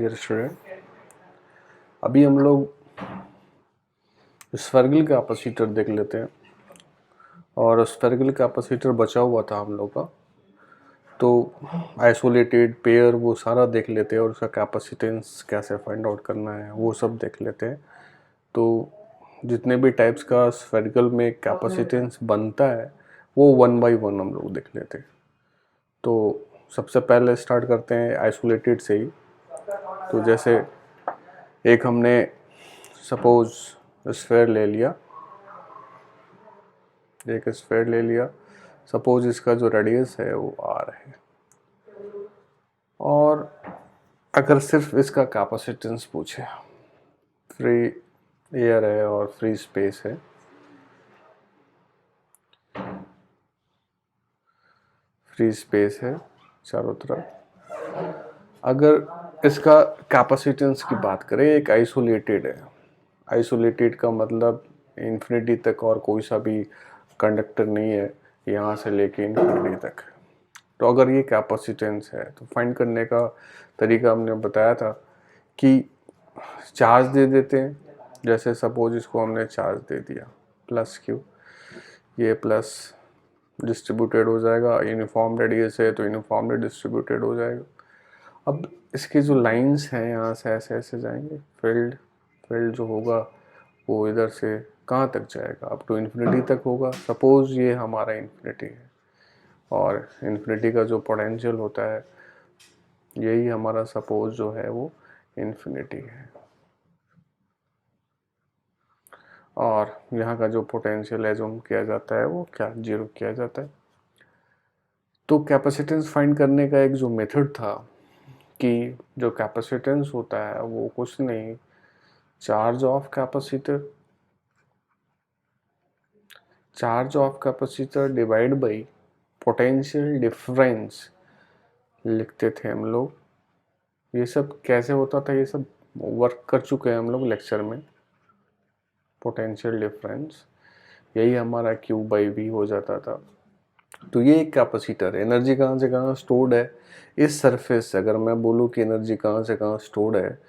Dear student, अभी हम लोग स्फेरिकल कैपेसिटर देख लेते हैं। और स्फेरिकल कैपेसिटर बचा हुआ था हम लोग का, तो आइसोलेटेड पेयर वो सारा देख लेते हैं और उसका कैपेसिटेंस कैसे फाइंड आउट करना है वो सब देख लेते हैं। तो जितने भी टाइप्स का स्फेरिकल में कैपेसिटेंस बनता है वो 1 बाय 1 हम लोग देख लेते हैं। तो सबसे पहले स्टार्ट करते हैं आइसोलेटेड से ही। तो जैसे एक हमने सपोज स्फेयर ले लिया, एक स्फेयर ले लिया, सपोज इसका जो रेडियस है वो r है, और अगर सिर्फ इसका कैपेसिटेंस पूछे, फ्री एयर है और फ्री स्पेस है, फ्री स्पेस है चारों तरफ। अगर इसका कैपेसिटेंस की बात करें, एक आइसोलेटेड है। आइसोलेटेड का मतलब इन्फिनिटी तक और कोई सा भी कंडक्टर नहीं है, यहाँ से लेके इन्फिनिटी तक। तो अगर ये कैपेसिटेंस है तो फाइंड करने का तरीका हमने बताया था कि चार्ज दे देते हैं। जैसे सपोज इसको हमने चार्ज दे दिया प्लस क्यू, ये प्लस डिस्ट्रीब्यूटेड हो जाएगा, यूनिफॉर्म रेडियस है तो यूनिफॉर्मली डिस्ट्रीब्यूटेड हो जाएगा। अब इसके जो लाइंस हैं यहाँ से ऐसे ऐसे जाएंगे, फील्ड जो होगा वो इधर से कहाँ तक जाएगा, अप टू इन्फिनिटी तक होगा। सपोज ये हमारा इन्फिनिटी है और इन्फिनिटी का जो पोटेंशियल होता है यही हमारा सपोज जो है वो इन्फिनिटी है, और यहाँ का जो पोटेंशियल एज्यूम किया जाता है वो क्या, 0 किया जाता है। तो कैपेसिटेंस फाइंड करने का एक जो मेथड था कि जो कैपेसिटेंस होता है वो कुछ नहीं, charge of capacitor divide by potential difference लिखते थे हम लोग। ये सब कैसे होता था, ये सब वर्क कर चुके हैं हम लोग लेक्चर में। पोटेंशियल डिफरेंस यही हमारा Q बाई वी हो जाता था। तो ये एक कैपेसिटर है। एनर्जी कहाँ से कहाँ स्टोर्ड है, इस सरफेस से। अगर मैं बोलूँ कि एनर्जी कहाँ से कहाँ स्टोर्ड है,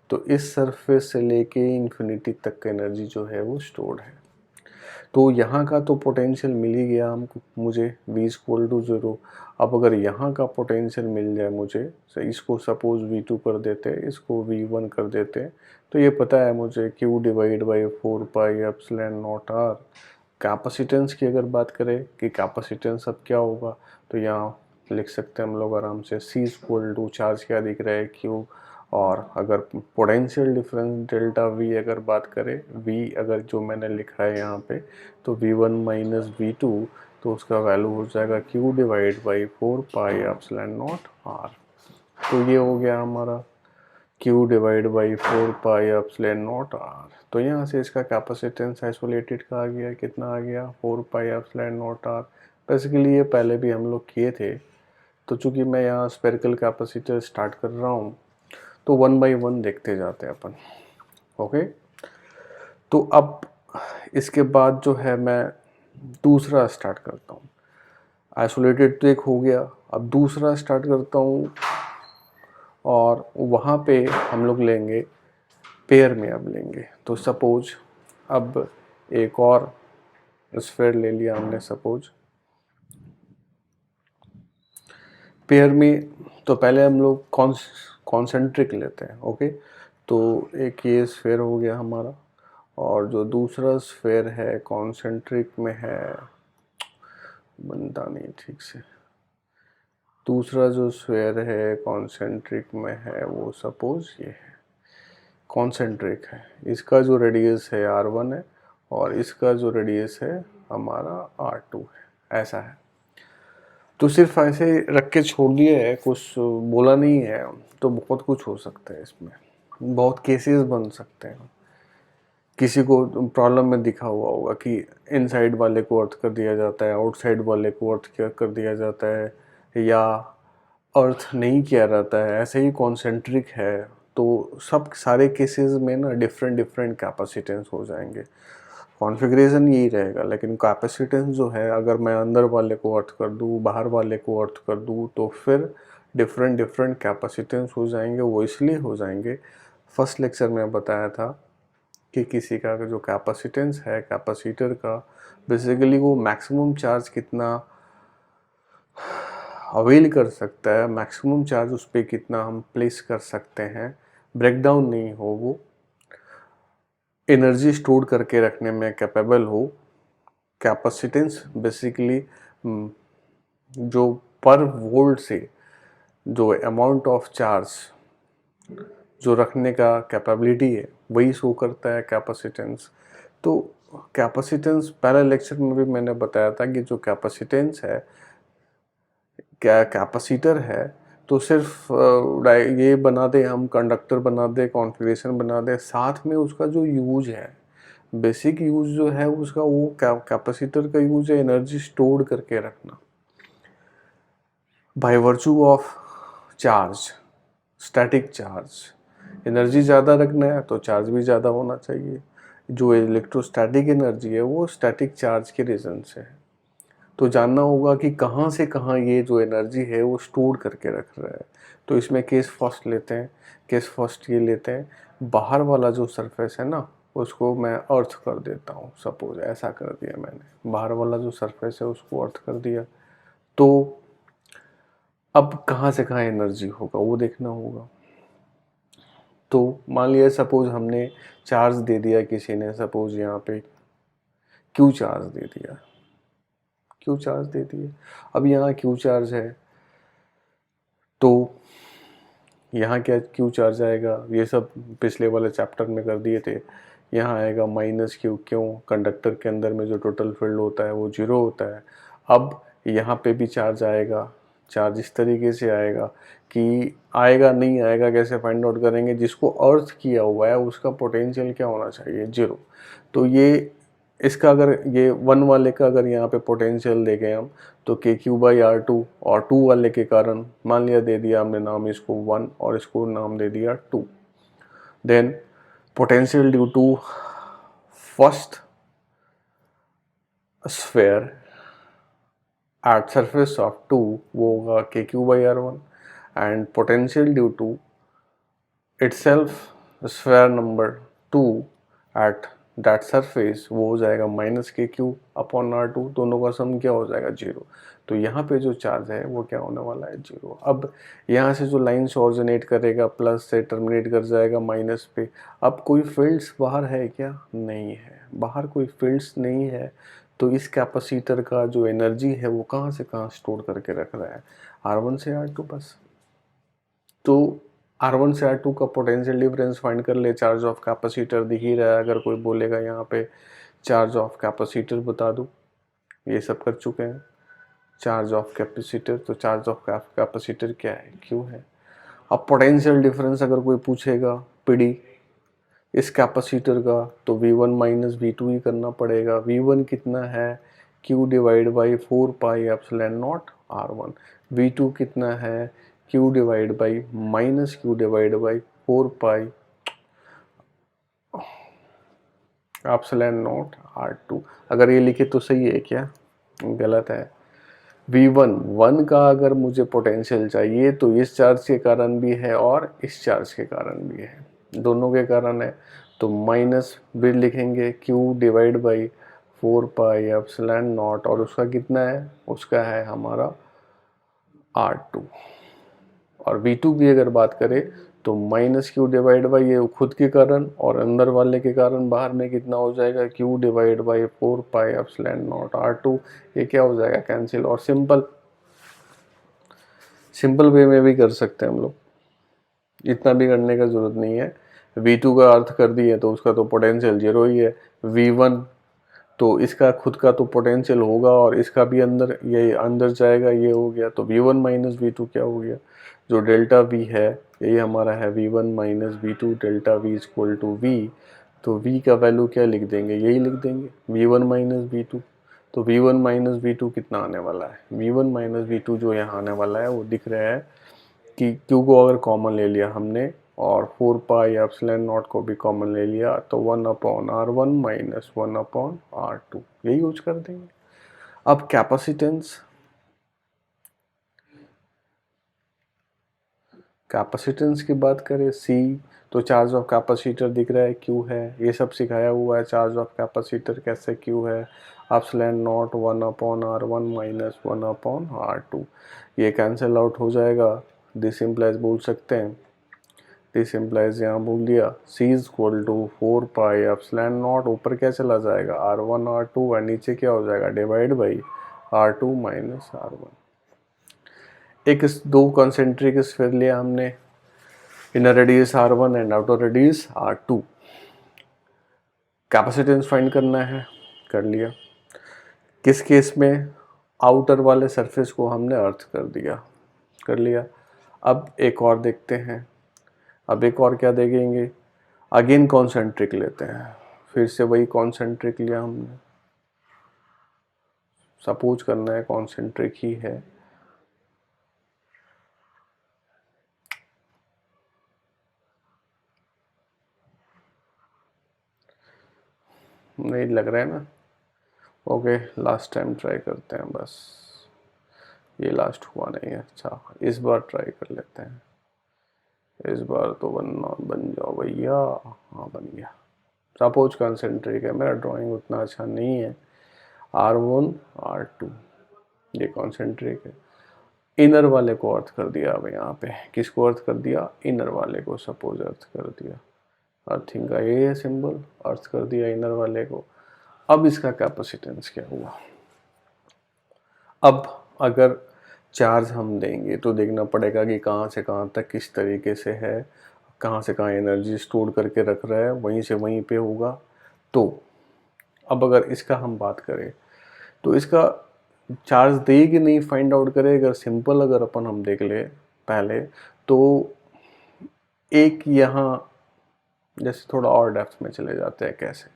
तो इस सरफेस से लेके इन्फिनिटी तक का एनर्जी जो है वो स्टोर्ड है। तो यहाँ का तो पोटेंशियल मिल ही गया हमको, मुझे V=0। अब अगर यहाँ का पोटेंशियल मिल जाए मुझे, इसको सपोज V2 कर देते, इसको V1 कर देते, तो ये पता है मुझे Q divide by 4πε0r। Capacitance की अगर बात करें कि कैपेसिटेंस अब क्या होगा, तो यहाँ लिख सकते हैं हम लोग आराम से, C= चार्ज क्या दिख रहा है, Q। और अगर पोटेंशियल डिफरेंस डेल्टा V अगर बात करें, V अगर जो मैंने लिखा है यहाँ पे, तो V1 माइनस V2, तो उसका वैल्यू हो जाएगा Q डिवाइड बाई 4πε0r। तो ये हो गया हमारा Q डिवाइड बाई 4πε0r। तो यहाँ से इसका कैपेसिटेंस आइसोलेटेड का आ गया, कितना आ गया, 4πε0r। बेसिकली ये पहले भी हम लोग किए थे। तो चूंकि मैं यहाँ स्फेरिकल कैपेसिटर स्टार्ट कर रहा हूँ, तो 1 बाय 1 देखते जाते हैं अपन। ओके, तो अब इसके बाद जो है मैं दूसरा स्टार्ट करता हूँ। आइसोलेटेड तो एक हो गया, अब दूसरा स्टार्ट करता हूँ, और वहाँ पे हम लोग लेंगे पेयर में। अब लेंगे तो सपोज अब एक और स्फेयर ले लिया हमने, सपोज पेयर में। तो पहले हम लोग कॉन्सेंट्रिक लेते हैं। ओके, तो एक ये स्फेयर हो गया हमारा, और जो दूसरा स्फेयर है कॉन्सेंट्रिक में है, बनता नहीं ठीक से, दूसरा जो स्फेयर है कॉन्सेंट्रिक में है वो सपोज ये है, कॉन्सेंट्रिक है। इसका जो रेडियस है r1 है, और इसका जो रेडियस है हमारा r2 है, ऐसा है। तो सिर्फ ऐसे रख के छोड़ दिए है, कुछ बोला नहीं है, तो बहुत कुछ हो सकता है इसमें, बहुत केसेस बन सकते हैं। किसी को प्रॉब्लम में दिखा हुआ होगा कि इनसाइड वाले को अर्थ कर दिया जाता है, आउटसाइड वाले को अर्थ क्या कर दिया जाता है, या अर्थ नहीं किया जाता है, ऐसे ही कॉन्सेंट्रिक है। तो सब सारे केसेस में ना डिफरेंट कैपेसिटेंस हो जाएंगे। कॉन्फ़िगरेशन यही रहेगा, लेकिन कैपेसिटेंस जो है, अगर मैं अंदर वाले को अर्थ कर दूँ, बाहर वाले को अर्थ कर दूँ, तो फिर डिफरेंट डिफरेंट कैपेसिटेंस हो जाएंगे। वो इसलिए हो जाएंगे, फर्स्ट लेक्चर में बताया था कि किसी का जो कैपेसिटेंस है कैपेसिटर का, बेसिकली वो मैक्सिमम चार्ज कितना अवेल कर सकता है, मैक्सिमम चार्ज उस पर कितना हम प्लेस कर सकते हैं, ब्रेकडाउन नहीं हो, वो एनर्जी स्टोर करके रखने में कैपेबल हो। कैपेसिटेंस बेसिकली जो पर वोल्ट से जो अमाउंट ऑफ चार्ज जो रखने का कैपेबिलिटी है वही शो करता है कैपेसिटेंस। तो कैपेसिटेंस पहले लेक्चर में भी मैंने बताया था कि जो कैपेसिटेंस है, क्या कैपेसिटर है, तो सिर्फ ये बना दे, हम कंडक्टर बना दे, कॉन्फ़िगरेशन बना दे, साथ में उसका जो यूज है, बेसिक यूज जो है उसका, वो कैपेसिटर का यूज है एनर्जी स्टोर करके रखना by virtue of charge, static charge. Energy ज़्यादा रखना है तो चार्ज भी ज़्यादा होना चाहिए। जो इलेक्ट्रोस्टैटिक एनर्जी है वो स्टैटिक चार्ज के रीज़न से है। तो जानना होगा कि कहाँ से कहाँ ये जो एनर्जी है वो स्टोर करके रख रहा है। तो इसमें केस फर्स्ट लेते हैं। केस फर्स्ट ये लेते हैं, बाहर वाला जो सरफेस है ना उसको मैं अर्थ कर देता हूँ। सपोज ऐसा कर दिया मैंने, बाहर वाला जो सरफेस है उसको अर्थ कर दिया। तो अब कहाँ से कहाँ एनर्जी होगा वो देखना होगा। तो मान लिया सपोज हमने चार्ज दे दिया किसी ने, सपोज यहाँ पे क्यू चार्ज दे दिया, क्यू चार्ज दे दिया। अब यहाँ क्यू चार्ज है तो यहाँ क्या क्यू चार्ज आएगा, ये सब पिछले वाले चैप्टर में कर दिए थे। यहाँ आएगा माइनस क्यू, क्यों, कंडक्टर के अंदर में जो टोटल फील्ड होता है वो जीरो होता है। अब यहाँ पे भी चार्ज आएगा, चार्ज इस तरीके से आएगा कि आएगा नहीं आएगा कैसे फाइंड आउट करेंगे, जिसको अर्थ किया हुआ है उसका पोटेंशियल क्या होना चाहिए, जीरो। तो ये इसका अगर ये वन वाले का अगर यहाँ पे पोटेंशियल देखें हम, तो के क्यू बाई आर टू, और टू वाले के कारण मान लिया दे दिया हमने नाम इसको वन और इसको नाम दे दिया two. Then potential due to first sphere at surface of two, वो होगा के q by r one. And potential due to itself sphere number two at that surface, वो हो जाएगा माइनस के क्यू अपॉन आर टू, दोनों का सम क्या हो जाएगा, जीरो। तो यहाँ पे जो चार्ज है वो क्या होने वाला है, जीरो। अब यहाँ से जो लाइन से ऑरिजिनेट करेगा प्लस से टर्मिनेट कर जाएगा माइनस पे। अब कोई फील्ड्स बाहर है क्या, नहीं है, बाहर कोई फील्ड्स नहीं है। तो इस कैपेसिटर का जो एनर्जी है वो कहाँ से कहाँ स्टोर करके रख रहा है, R1 से R2 बस। तो R1 से R2 का पोटेंशियल डिफरेंस फाइंड कर ले, चार्ज ऑफ कैपेसिटर दिख ही रहा है। अगर कोई बोलेगा यहाँ पे चार्ज ऑफ कैपेसिटर बता दूँ, ये सब कर चुके हैं। चार्ज ऑफ कैपेसिटर, तो चार्ज ऑफ कैपेसिटर क्या है, क्यू है। अब पोटेंशियल डिफरेंस अगर कोई पूछेगा पीडी इस कैपेसिटर का, तो V1 माइनस V2 ही करना पड़ेगा। V1 कितना है, Q divide by 4 pi epsilon not R1। V2 कितना है, Q divide by minus Q divide by 4 pi epsilon naught R2। अगर ये लिखे तो सही है क्या, गलत है। V1 वन का अगर मुझे पोटेंशियल चाहिए तो इस चार्ज के कारण भी है और इस चार्ज के कारण भी है, दोनों के कारण है। तो माइनस भी लिखेंगे Q divide by 4 pi epsilon not, और उसका कितना है, उसका है हमारा R2। और V2 की अगर बात करें तो माइनस Q डिवाइड बाई ये खुद के कारण और अंदर वाले के कारण बाहर में कितना हो जाएगा, Q divide by 4 pi epsilon naught R2। ये क्या हो जाएगा, कैंसिल। और सिंपल वे में भी कर सकते हैं हम लोग, इतना भी करने का जरूरत नहीं है। V2 का अर्थ कर दिए तो उसका तो पोटेंशियल जीरो ही है। V1 तो इसका खुद का तो पोटेंशियल होगा और इसका भी अंदर, ये अंदर जाएगा, ये हो गया। तो V1 माइनस V2 क्या हो गया, जो डेल्टा V है यही हमारा है V1 minus V2, delta V equal to V। तो V का वैल्यू क्या लिख देंगे, यही लिख देंगे V1 माइनस V2। तो V1 माइनस V2 कितना आने वाला है, V1 माइनस V2 जो यहाँ आने वाला है वो दिख रहा है कि Q को अगर कॉमन ले लिया हमने और 4 पाई एप्सिलॉन नॉट को भी कॉमन ले लिया, तो 1 upon R1 minus 1 upon R2, यही यूज कर देंगे। अब कैपेसिटेंस, कैपेसिटेंस की बात करें C, तो चार्ज ऑफ कैपेसिटर दिख रहा है Q है, ये सब सिखाया हुआ है। चार्ज ऑफ कैपेसिटर कैसे Q है, epsilon not 1/r1 minus 1/r2, ये कैंसिल आउट हो जाएगा। दिस इम्प्लाइज बोल सकते हैं, दिस इम्प्लाइज यहाँ बोल दिया C is equal to 4 pi epsilon naught, ऊपर क्या चला जाएगा r1 r2 और नीचे क्या हो जाएगा divide by r2 minus r1। एक दो कॉन्सेंट्रिक स्फीयर लिया हमने, inner radius r1 and outer radius r2। Capacitance find करना है, कर लिया। किस केस में, आउटर वाले सरफेस को हमने अर्थ कर दिया, कर लिया। अब एक और देखते हैं, अब एक और क्या देखेंगे, अगेन कॉन्सेंट्रिक लेते हैं, फिर से वही कॉन्सेंट्रिक लिया हमने, सपोज करना है कॉन्सेंट्रिक ही है। नहीं लग रहा है ना, ओके लास्ट टाइम ट्राई करते हैं, बस ये लास्ट हुआ नहीं है। अच्छा इस बार ट्राई कर लेते हैं, इस बार तो बन जाओ भैया। हाँ बन गया। सपोज कॉन्सेंट्रिक है, मेरा ड्राइंग उतना अच्छा नहीं है, r1 r2 ये कॉन्सेंट्रिक है। इनर वाले को अर्थ कर दिया, अब यहाँ पे किसको अर्थ कर दिया, इनर वाले को सपोज अर्थ कर दिया, अर्थिंग का ये है सिंबल, अर्थ कर दिया इनर वाले को। अब इसका कैपेसिटेंस क्या हुआ, अब अगर चार्ज हम देंगे तो देखना पड़ेगा कि कहाँ से कहाँ तक किस तरीके से है, कहाँ से कहाँ एनर्जी स्टोर करके रख रहा है, वहीं से वहीं पे होगा। तो अब अगर इसका हम बात करें तो इसका चार्ज दे कि नहीं फाइंड आउट करें। अगर सिंपल अगर अपन हम देख ले पहले, तो एक यहाँ जैसे थोड़ा और डेप्थ में चले जाते हैं कैसे,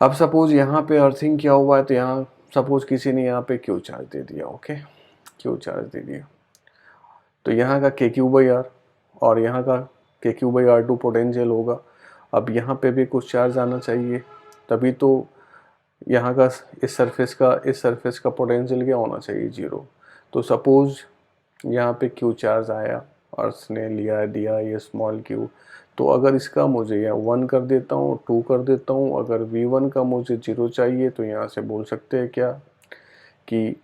अब सपोज यहाँ पे अर्थिंग क्या हुआ है, तो यहाँ सपोज किसी ने यहाँ पे क्यू चार्ज दे दिया, ओके क्यू चार्ज दे दिया, तो यहाँ का के क्यू बाई आर और यहाँ का के क्यू बाई R2 पोटेंशियल होगा। अब यहाँ पे भी कुछ चार्ज आना चाहिए, तभी तो यहाँ का इस सरफेस का पोटेंशियल क्या होना चाहिए, 0। तो सपोज यहाँ पे क्यू चार्ज आया और इसने लिया दिया ये स्मॉल क्यू, तो अगर इसका मुझे यहाँ 1 कर देता हूँ, 2 कर देता हूँ, अगर V1 का मुझे 0 चाहिए, तो यहाँ से बोल सकते हैं क्या कि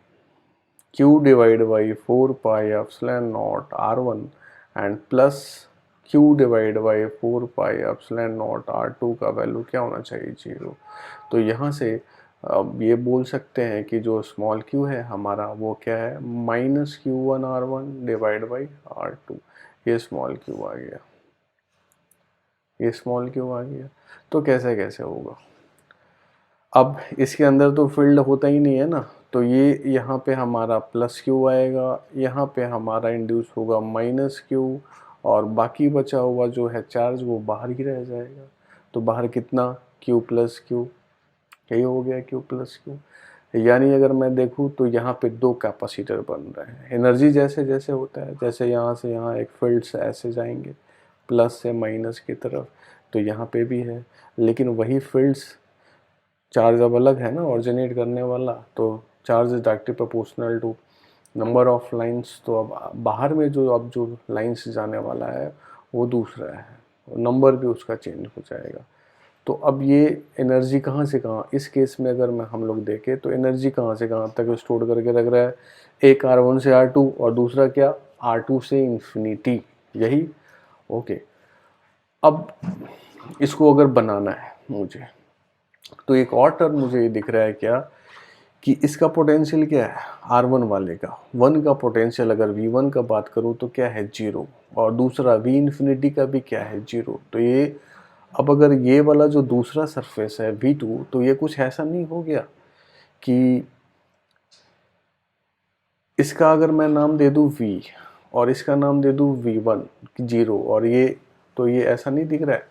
Q divide by 4 pi epsilon not R1 and plus Q divide by 4 pi epsilon naught R2 का वैल्यू क्या होना चाहिए, 0। तो यहाँ से अब ये बोल सकते हैं कि जो स्मॉल q है हमारा वो क्या है, minus Q1 R1 divide by R2। ये स्मॉल q आ गया, ये स्मॉल q आ गया। तो कैसे कैसे होगा, अब इसके अंदर तो फील्ड होता ही नहीं है ना, तो ये यहाँ पे हमारा प्लस q आएगा, यहाँ पे हमारा इंड्यूस होगा माइनस q, और बाकी बचा हुआ जो है चार्ज वो बाहर ही रह जाएगा। तो बाहर कितना, q प्लस q, यही हो गया q प्लस q। यानी अगर मैं देखूँ तो यहाँ पे दो कैपेसिटर बन रहे हैं। एनर्जी जैसे जैसे होता है, जैसे यहाँ से यहाँ एक फील्ड से ऐसे जाएंगे प्लस से माइनस की तरफ, तो यहाँ पे भी है, लेकिन वही फील्ड्स चार्ज अब अलग है ना ऑरिजिनेट करने वाला, तो charge is directly proportional to number of lines. तो अब बाहर में जो लाइंस जाने वाला है वो दूसरा है, नंबर भी उसका चेंज हो जाएगा। तो अब ये एनर्जी कहाँ से कहाँ, इस केस में अगर मैं हम लोग देखें तो एनर्जी कहाँ से कहाँ तक स्टोर करके रख रहा है, एक R1 से R2 और दूसरा क्या R2 से इन्फिनिटी, यही ओके। अब इसको अगर बनाना है मुझे, तो एक और टर्म मुझे ये दिख रहा है क्या कि इसका पोटेंशियल क्या है, R1 वाले का 1 का पोटेंशियल अगर V1 का बात करूँ तो क्या है 0, और दूसरा V इन्फिनिटी का भी क्या है 0। तो ये अब अगर ये वाला जो दूसरा सरफेस है V2, तो ये कुछ ऐसा नहीं हो गया कि इसका अगर मैं नाम दे दूँ V और इसका नाम दे दूँ V1 0, और ये तो ये ऐसा नहीं दिख रहा है,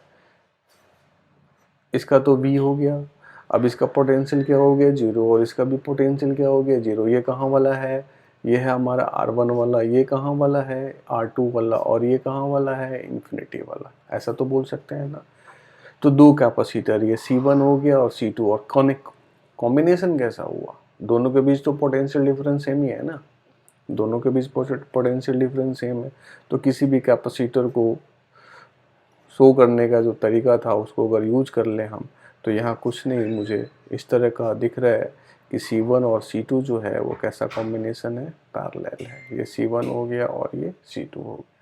इसका तो V हो गया, अब इसका पोटेंशियल क्या हो गया 0, और इसका भी पोटेंशियल क्या हो गया 0। ये कहाँ वाला है, ये है हमारा R1 वाला, ये कहाँ वाला है R2 वाला, और ये कहाँ वाला है इन्फिनिटी वाला, ऐसा तो बोल सकते हैं ना। तो दो कैपेसिटर, ये C1 हो गया और C2, और कॉम्बिनेशन कैसा हुआ, दोनों के बीच तो पोटेंशियल डिफरेंस सेम ही है ना, दोनों के बीच पोटेंशियल डिफरेंस सेम है। तो किसी भी कैपेसिटर को शो करने का जो तरीका था उसको अगर यूज कर लें हम, तो यहाँ कुछ नहीं मुझे इस तरह का दिख रहा है कि C1 और C2 जो है वो कैसा कॉम्बिनेशन है, पैरेलल है। ये C1 हो गया और ये C2 हो गया।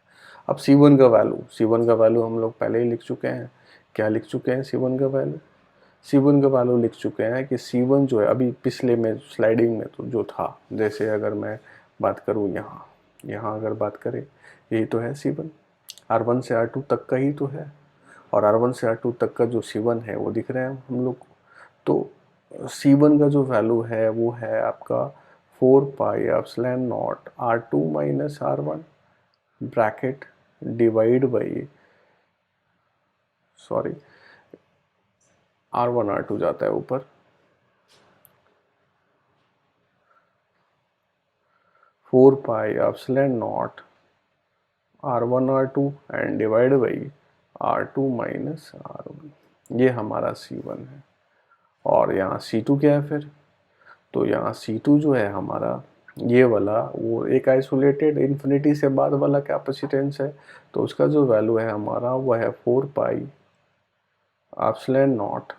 अब C1 का वैल्यू हम लोग पहले ही लिख चुके हैं। क्या लिख चुके हैं C1 का वैल्यू? C1 का वैल्यू लिख चुके हैं कि C1 जो है अभी पिछले में स्लाइडिंग में तो जो था, जैसे अगर मैं बात करूँ यहाँ अगर बात करें, यही तो है C1, R1 से R2 तक का ही तो है, और R1 से R2 तक का जो C1 है वो दिख रहा है हम लोग को। तो C1 का जो वैल्यू है वो है आपका 4 pi epsilon naught R2 minus R1 bracket divide by, sorry R1 R2 जाता है ऊपर, 4 pi epsilon not R1 R2 and divide by R2 minus R1। ये हमारा C1 है। और यहाँ C2 क्या है फिर? तो यहाँ C2 जो है हमारा ये वाला, वो एक आइसोलेटेड इन्फिनिटी से बाद वाला कैपेसिटेंस है। तो उसका जो वैल्यू है हमारा वो है 4 पाई एप्सिलॉन नॉट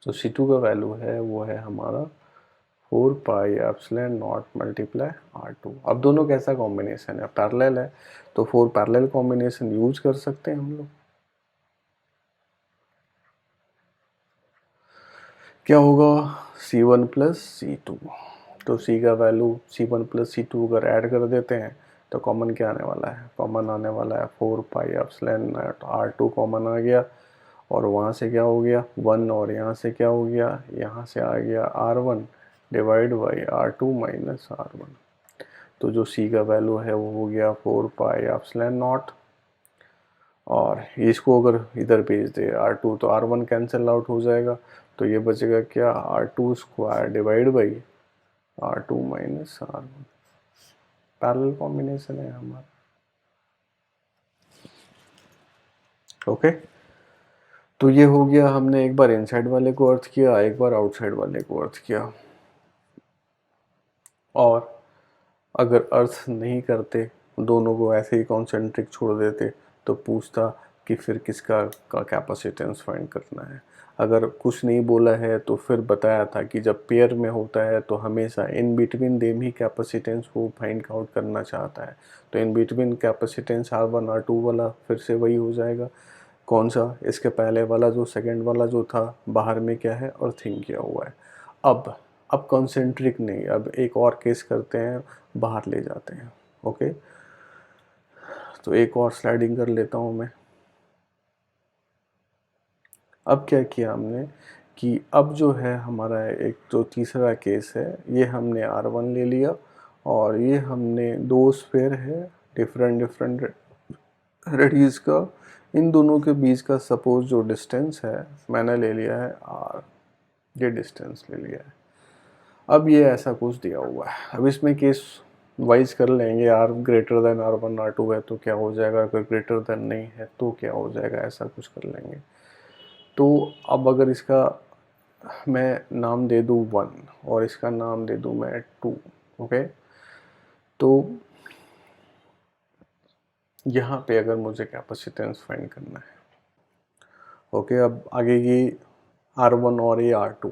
जो C2 का वैल्यू है वो है हमारा 4 pi epsilon not multiply R2। अब दोनों कैसा कॉम्बिनेशन है? पैरेलल है, तो 4 पैरेलल कॉम्बिनेशन यूज कर सकते हैं हम लोग। क्या होगा? C1 plus C2। तो C का वैल्यू C1 प्लस C2 अगर ऐड कर देते हैं तो कॉमन क्या आने वाला है? कॉमन आने वाला है 4 pi epsilon naught R2 common आ गया, और वहाँ से क्या हो गया 1, और यहाँ से क्या हो गया, यहाँ से आ गया R1 divide by R2 minus R1। तो जो C का वैल्यू है वो हो गया 4 पाई एप्सिलॉन नॉट, और इसको अगर इधर भेज दे R2 तो R1 कैंसिल आउट हो जाएगा, तो ये बचेगा क्या, R2 square divide by R2 minus R1। Parallel combination है हमारा। ओके, तो ये हो गया, हमने एक बार इनसाइड वाले को अर्थ किया, एक बार आउटसाइड वाले को अर्थ किया। और अगर अर्थ नहीं करते, दोनों को ऐसे ही कॉन्सेंट्रिक छोड़ देते, तो पूछता कि फिर किसका का कैपेसिटेंस फाइंड करना है। अगर कुछ नहीं बोला है तो फिर बताया था कि जब पेयर में होता है तो हमेशा in between them he capacitance को फाइंड आउट करना चाहता है। तो in between capacitance R1 R2 वाला फिर से वही हो जाएगा। कौन सा? इसके पहले वाला जो सेकंड वाला जो था, बाहर में क्या है, अर्थिंग किया हुआ है। अब कॉन्सेंट्रिक नहीं, अब एक और केस करते हैं, बाहर ले जाते हैं। ओके, तो एक और स्लाइडिंग कर लेता हूँ मैं। अब क्या किया हमने कि अब जो है हमारा एक जो तीसरा केस है, ये हमने R1 ले लिया, और ये हमने दो स्फेयर है डिफरेंट डिफरेंट रेडियस का, इन दोनों के बीच का सपोज जो डिस्टेंस है मैंने ले लिया है R, ये डिस्टेंस ले लिया है। अब ये ऐसा कुछ दिया हुआ है, अब इसमें केस वाइज कर लेंगे। R greater than R1 R2 है तो क्या हो जाएगा, अगर ग्रेटर देन नहीं है तो क्या हो जाएगा, ऐसा कुछ कर लेंगे। तो अब अगर इसका मैं नाम दे दूँ 1 और इसका नाम दे दूँ मैं 2, ओके, तो यहाँ पे अगर मुझे कैपेसिटेंस फाइंड करना है, ओके, अब आगे ये R1 और ये R2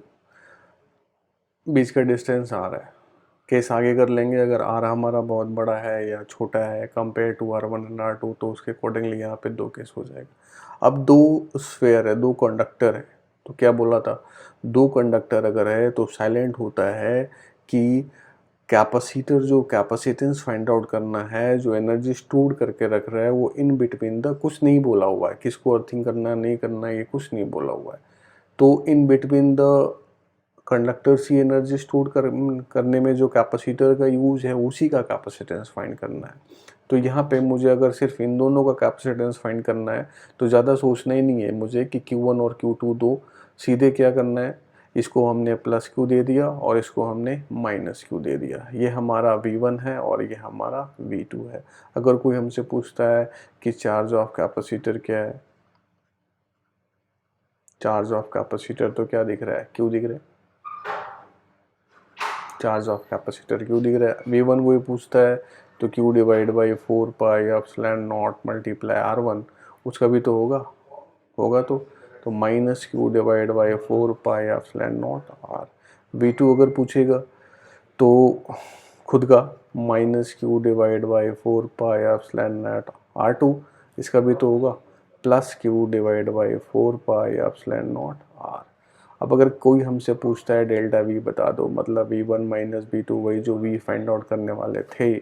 बीच का डिस्टेंस आ रहा है, केस आगे कर लेंगे। अगर R हमारा बहुत बड़ा है या छोटा है compare to R1 and R2, तो उसके अकॉर्डिंगली यहाँ पे दो केस हो जाएगा। अब दो स्फेयर है, दो कंडक्टर है, तो क्या बोला था, दो कंडक्टर अगर है तो साइलेंट होता है कि कैपेसिटर जो कैपेसिटेंस फाइंड आउट करना है, जो एनर्जी स्टोर करके रख रहा है, वो इन बिटवीन द कुछ नहीं बोला हुआ है, किसको अर्थिंग करना नहीं करना ये कुछ नहीं बोला हुआ है। तो इन बिटवीन द कंडक्टर्स की एनर्जी स्टोर करने में जो कैपेसिटर का यूज है उसी का कैपेसिटेंस फाइंड करना है। तो यहाँ पे मुझे अगर सिर्फ इन दोनों का कैपेसिटेंस फाइंड करना है तो ज़्यादा सोचना ही नहीं है मुझे कि Q1 और Q2 दो, सीधे क्या करना है, इसको हमने प्लस Q दे दिया और इसको हमने माइनस Q दे दिया। ये हमारा V1 है और ये हमारा V2 है। अगर कोई हमसे पूछता है कि चार्ज ऑफ कैपेसिटर क्या है, चार्ज ऑफ कैपेसिटर तो क्या दिख रहा है, क्यू दिख रहा है, चार्ज ऑफ कैपेसिटर क्यू दिख रहा है। V1 कोई पूछता है तो Q divide by 4 pi epsilon not multiply R1, उसका भी तो होगा तो minus Q divide by 4 pi epsilon not R। V2 अगर पूछेगा तो खुद का minus Q divide by 4 pi epsilon naught R2, इसका भी तो होगा plus Q divide by 4 pi epsilon not R। अब अगर कोई हमसे पूछता है डेल्टा V बता दो, मतलब V1 माइनस V2, वही जो V फाइंड आउट करने वाले थे,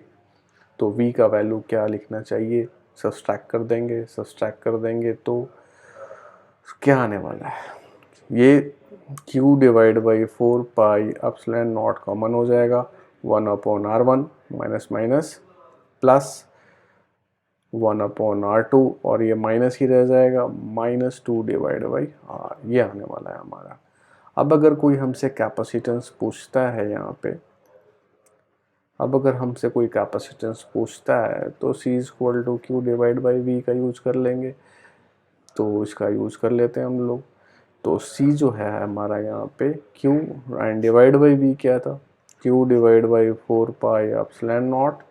तो V का वैल्यू क्या लिखना चाहिए, सब्सट्रैक्ट कर देंगे तो क्या आने वाला है, ये Q divide by 4 pi epsilon not common हो जाएगा, 1 upon R1 minus minus plus 1 upon R2, और ये माइनस ही रह जाएगा, माइनस 2 डिवाइड बाई R, ये आने वाला है हमारा। अब अगर कोई हमसे कैपेसिटेंस पूछता है यहाँ पे, अब अगर हमसे कोई कैपेसिटेंस पूछता है तो C equal to q divide by V का यूज कर लेंगे, तो इसका यूज कर लेते हैं हम लोग। तो C जो है हमारा यहाँ पे Q and divide by V क्या था, Q divide by 4 pi epsilon naught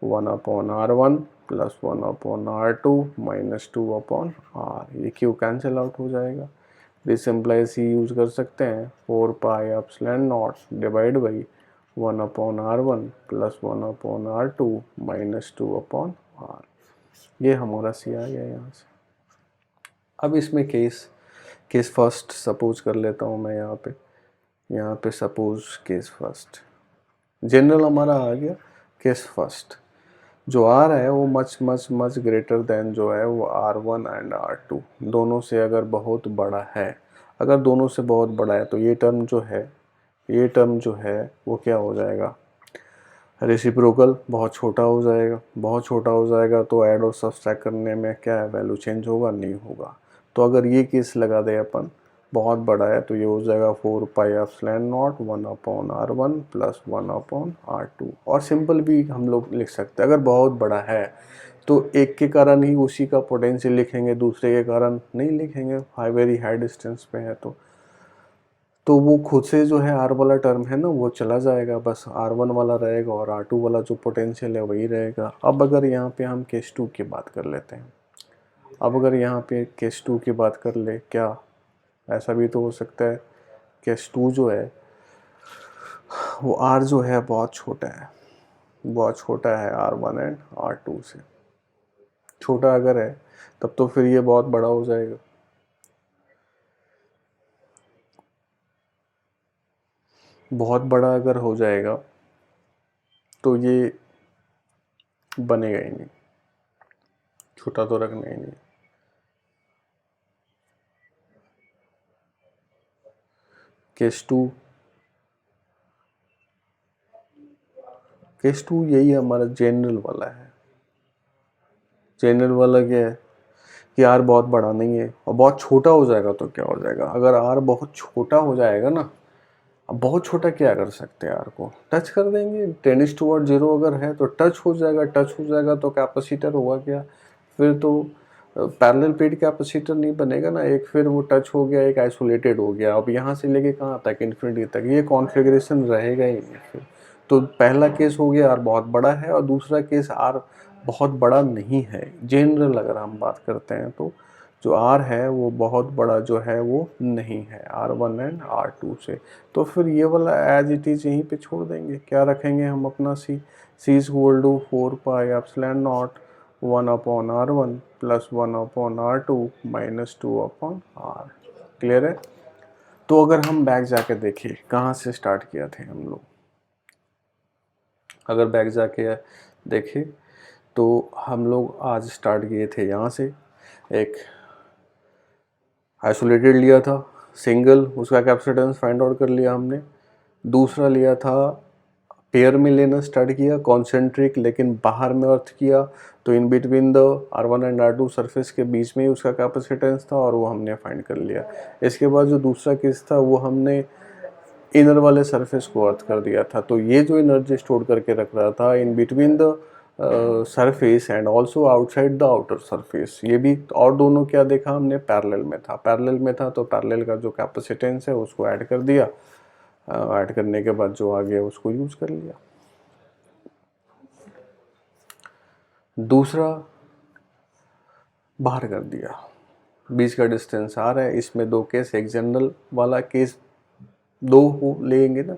1 upon R1 plus 1 upon R2 minus 2 upon R, ये Q कैंसिल आउट हो जाएगा। दिस इम्प्लाई C यूज कर सकते हैं 4 pi epsilon not divide by 1 upon R1 plus 1 upon R2 minus 2 upon R, ये हमारा C आ गया यहाँ से। अब इसमें केस फर्स्ट सपोज कर लेता हूँ मैं यहाँ पे सपोज केस फर्स्ट, जनरल हमारा आ गया, केस फर्स्ट जो R है वो मच ग्रेटर देन जो है वो R1 एंड R2, दोनों से अगर बहुत बड़ा है, अगर दोनों से बहुत बड़ा है तो ये टर्म जो है वो क्या हो जाएगा, रेसिप्रोकल, बहुत छोटा हो जाएगा, तो ऐड और सब्सट्रैक्ट करने में क्या है, वैल्यू चेंज होगा, नहीं होगा। तो अगर ये केस लगा दे अपन, बहुत बड़ा है तो ये हो जाएगा 4 pi epsilon naught 1 upon R1 plus 1 upon R2, और सिंपल भी हम लोग लिख सकते हैं। अगर बहुत बड़ा है तो एक के कारण ही उसी का पोटेंशियल लिखेंगे, दूसरे के कारण नहीं लिखेंगे, वेरी हाई डिस्टेंस पे है तो वो खुद से जो है R वाला टर्म है ना वो चला जाएगा, बस R1 वाला रहेगा और R2 वाला जो पोटेंशियल है वही रहेगा। अब अगर यहाँ पे हम केस 2 की बात कर लेते हैं, अब अगर यहाँ पे केस 2 की बात कर ले, क्या ऐसा भी तो हो सकता है केस 2 जो है वो R जो है बहुत छोटा है R1 एंड R2 से, छोटा अगर है तब तो फिर ये बहुत बड़ा हो जाएगा, बहुत बड़ा अगर हो जाएगा तो ये बनेगा ही नहीं, छोटा तो रखना ही नहीं। केस टू यही हमारा जनरल वाला है। जनरल वाला क्या है कि R बहुत बड़ा नहीं है और बहुत छोटा हो जाएगा तो क्या हो जाएगा, अगर R बहुत छोटा हो जाएगा ना, अब बहुत छोटा क्या कर सकते हैं, R को टच कर देंगे, 10:0 अगर है तो टच हो जाएगा तो कैपेसिटर होगा क्या, फिर तो पैरेलल प्लेट कैपेसिटर नहीं बनेगा ना, एक फिर वो टच हो गया, एक आइसोलेटेड हो गया, अब यहाँ से लेके कहाँ तक, इन्फिनिटी तक, ये कॉन्फ़िगरेशन रहेगा ही नहीं फिर। तो पहला केस हो गया R बहुत बड़ा है, और दूसरा केस R बहुत बड़ा नहीं है। जनरल अगर हम बात करते हैं तो जो R है वो बहुत बड़ा जो है वो नहीं है R1 एंड R2 से, तो फिर ये वाला एज इट इज़ यहीं पे छोड़ देंगे। क्या रखेंगे हम अपना C is equal to 4 pi epsilon naught 1 upon R1 plus 1 upon R2 minus 2 upon R। Clear है। तो अगर हम बैक जाके देखें कहाँ से स्टार्ट किया थे हम लोग, अगर बैक जाके देखें तो हम लोग आज स्टार्ट किए थे यहाँ से, एक आइसोलेटेड लिया था सिंगल, उसका कैपेसिटेंस फाइंड आउट कर लिया हमने। दूसरा लिया था पेयर में लेना स्टार्ट किया, कॉन्सेंट्रिक लेकिन बाहर में अर्थ किया, तो in between the R1 and R2 surface के बीच में ही उसका कैपेसिटेंस था और वो हमने फाइंड कर लिया। इसके बाद जो दूसरा केस था वो हमने इनर वाले सरफेस को अर्थ कर दिया था, तो ये जो एनर्जी स्टोर करके रख रहा था in between the surface and also outside the outer surface. ये भी और दोनों क्या देखा हमने, पैरेलल में था। पैरेलल में था तो पैरेलल का जो कैपेसिटेंस है उसको ऐड कर दिया, ऐड करने के बाद जो आ गया उसको यूज कर लिया। दूसरा बाहर कर दिया, बीच का डिस्टेंस आ रहा है, इसमें दो केस, एक जनरल वाला केस दो हो लेंगे ना,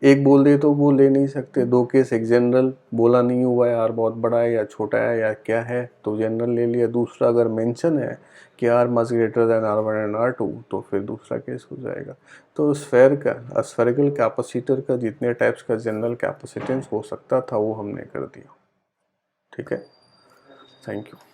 एक बोल दे तो वो ले नहीं सकते, दो केस, एक जनरल बोला नहीं हुआ है आर बहुत बड़ा है या छोटा है या क्या है तो जनरल ले लिया। दूसरा अगर मेंशन है कि R much greater than R1 and R2 तो फिर दूसरा केस हो जाएगा। तो स्फेयर का, स्फेरिकल कैपेसिटर का जितने टाइप्स का जनरल कैपेसिटेंस हो सकता था वो हमने कर दिया। ठीक है, थैंक यू।